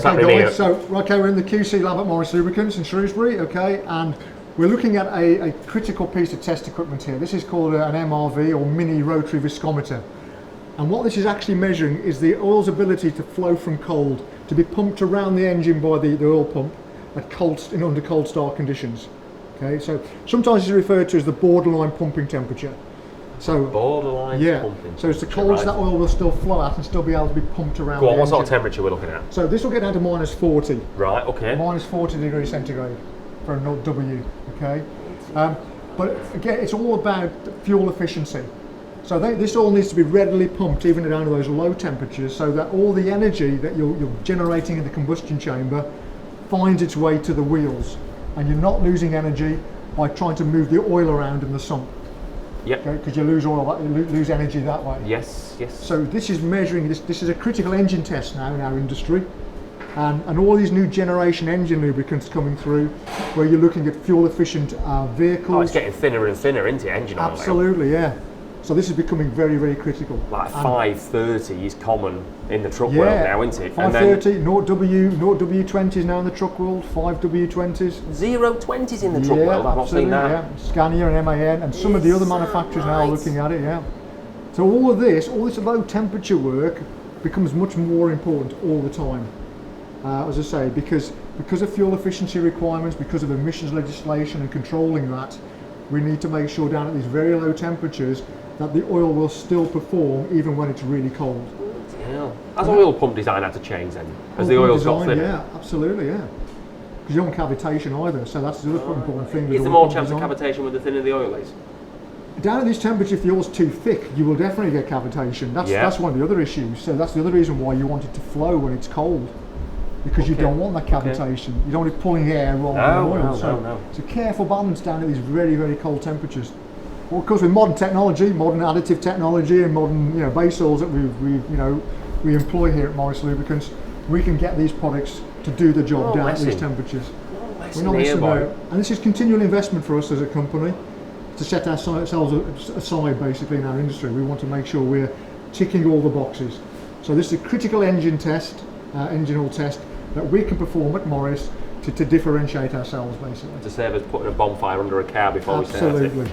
What's happening here? So, okay, we're in the QC lab at Morris Lubricants in Shrewsbury, okay, and we're looking at a critical piece of test equipment here. This is called an MRV, or Mini-rotary viscometer. And what this is actually measuring is the oil's ability to flow from cold, to be pumped around the engine by the oil pump at under cold start conditions. Okay, so sometimes it's referred to as the borderline pumping temperature. So borderline pumping. So it's the coldest that oil will still flow at and still be able to be pumped around. Go on, what sort of temperature we're looking at? So this will get down to minus 40. Right, okay. Minus 40 degrees centigrade for a W, okay? But again, it's all about fuel efficiency. So this all needs to be readily pumped even down to those low temperatures, so that all the energy that you're generating in the combustion chamber finds its way to the wheels, and you're not losing energy by trying to move the oil around in the sump. Yep. Okay, because you lose oil, you lose energy that way. Yes, yes. So this is measuring, this is a critical engine test now in our industry, and all these new generation engine lubricants coming through, where you're looking at fuel efficient vehicles. Oh, it's getting thinner and thinner, isn't it, engine oil? Absolutely, yeah. So this is becoming very, very critical. Like 530 is common in the truck world now, isn't it? 530, 0W20s now in the truck world, 5W20s. 020s in the truck world, I've not seen that. Yeah. Scania and MAN, and some of the other manufacturers now are looking at it, yeah. So all this low temperature work becomes much more important all the time. As I say, because of fuel efficiency requirements, because of emissions legislation and controlling that, we need to make sure down at these very low temperatures that the oil will still perform even when it's really cold. Yeah. Has oil pump design had to change then? As the oil's got thinner? Yeah, absolutely, yeah. Because you don't want cavitation either, so that's the other important thing. Is there more chance of cavitation with the thinner the oil is? Down at this temperature, if the oil's too thick, you will definitely get cavitation. That's one of the other issues. So that's the other reason why you want it to flow when it's cold, because you don't want that cavitation. You don't want it pulling air rather than oil. So it's a careful balance down at these very, very cold temperatures. Well, of course, with modern technology, modern additive technology, and modern base oils that we employ here at Morris Lubricants, we can get these products to do the job down at these temperatures. We're not messing about. And this is continual investment for us as a company to set ourselves aside basically in our industry. We want to make sure we're ticking all the boxes. So this is a critical engine test, engine oil test that we can perform at Morris to differentiate ourselves basically. To save us putting a bonfire under a car before we start it. Absolutely.